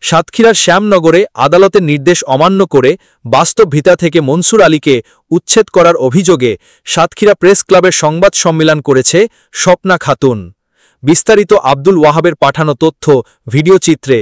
সাতক্ষীরার শ্যামনগরে আদালতের নির্দেশ অমান্য করে বাস্তব ভিটা থেকে মনসুর আলীকে উচ্ছেদ করার অভিযোগে সাতক্ষীরা প্রেস ক্লাবের সংবাদ সম্মেলন করেছে স্বপ্না খাতুন। বিস্তারিত আব্দুল ওয়াহাবের পাঠানো তথ্য ভিডিওচিত্রে।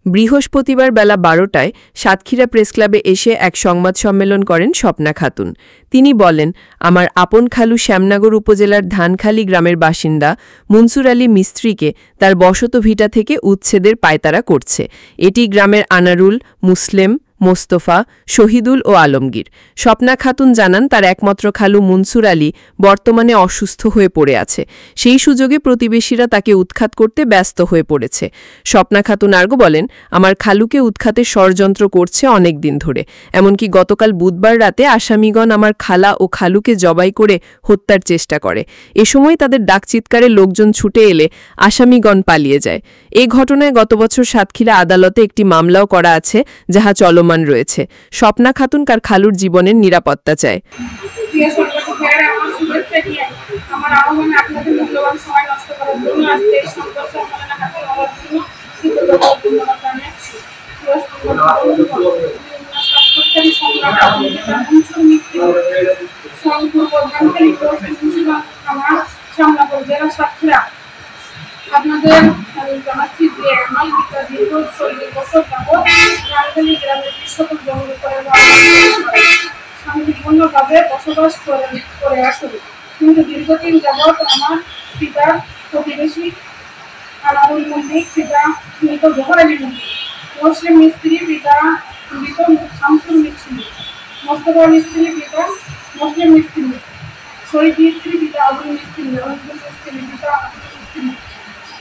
বৃহস্পতিবার বেলা ১২টায় সাতক্ষীরা প্রেস ক্লাবে এসে এক সংবাদ সম্মেলন করেন স্বপ্না খাতুন। তিনি বলেন, আমার আপন খালু শ্যামনগর উপজেলার ধানখালী গ্রামের বাসিন্দা মনসুর আলী মিস্ত্রিকে তার বসত ভিটা থেকে উচ্ছেদের পায়তারা করছে। এটি গ্রামের আনারুল, মুসলেম, মোস্তফা, শহীদুল ও আলমগীর। স্বপ্না খাতুন জানান, তার একমাত্র খালু মনসুর আলী বর্তমানে অসুস্থ হয়ে পড়ে আছে। সেই সুযোগে প্রতিবেশীরা তাকে উৎখাত করতে ব্যস্ত হয়ে পড়েছে। স্বপ্না খাতুন আরও বলেন, আমার খালুকে উৎখাতে ষড়যন্ত্র করছে অনেক দিন ধরে। এমনকি গতকাল বুধবার রাতে আসামিগণ আমার খালা ও খালুকে জবাই করে হত্যার চেষ্টা করে। এ সময় তাদের ডাকচিৎকারে লোকজন ছুটে এলে আসামিগণ পালিয়ে যায়। এ ঘটনায় গত বছর সাতক্ষীরা আদালতে একটি মামলাও করা আছে, যাহা চলমান রয়েছে। স্বপ্না খাতুন কার খালুর জীবনের নিরাপত্তা চায়। আপনাদের জানাচ্ছি যে আমার পিতা দীর্ঘ 40 বছর যাবৎ রাজধানী গ্রামের কৃষকের জমির উপরে শান্তিপূর্ণভাবে বসবাস করে আসে। কিন্তু দীর্ঘদিন যাবৎ আমার পিতার প্রতিবেশী আনারুল মল্লিক, পিতা মৃত জোহর আলী মল্লিক, মুসলিম মিস্ত্রি পিতা মৃত শামসুল মিস্ত্রি, মোস্তফা মিস্ত্রি পিতা মুসলিম মিস্ত্রি, শহীদ মিস্ত্রি পিতা আবুল মিস্ত্রি, রঞ্জন মিস্ত্রি পিতা আবুল মিস্ত্রি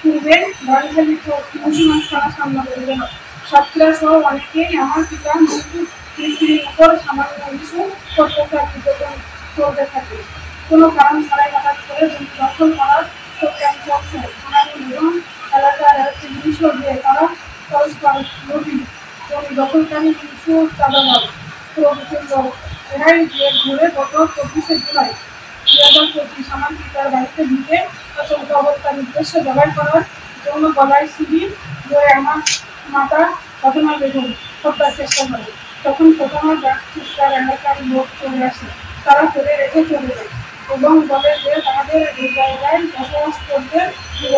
পূর্বে ধানখালী মুন্সিগঞ্জ থানা সামনা করবেন। সাতক্ষীরা সহ অনেকেই আমার পিতা মনসুর মিস্ত্রির উপর সামান্য কিছু অত্যাচার চলতে থাকে। কোনো কারণ ছাড়াই হঠাৎ করে জমি দখল করার প্রক্রিয়া চলছে। আনারুল এবং এলাকার একটি জিনিসও দিয়ে তারা পরস্পর জমি দখলকারী কিছু চাঁদাবাদ প্রভৃতির এরাই ঘুরে গত 24শে জুলাই 2025 আমার পিতার বাড়িতে ঢুকে আচমক অবস্থার উদ্দেশ্যে জবাই করার জন্য গলায় ছুরি ধরে আমার মাতা ঘটনা বেগম হত্যার চেষ্টা করে। তখন ঘটনার ডাকচিৎকার এলাকার লোক চলে আসে। তারা ফেলে রেখে চলে যায় এবং বলে যে তাদের এই জায়গায় বসবাস করতে দিব।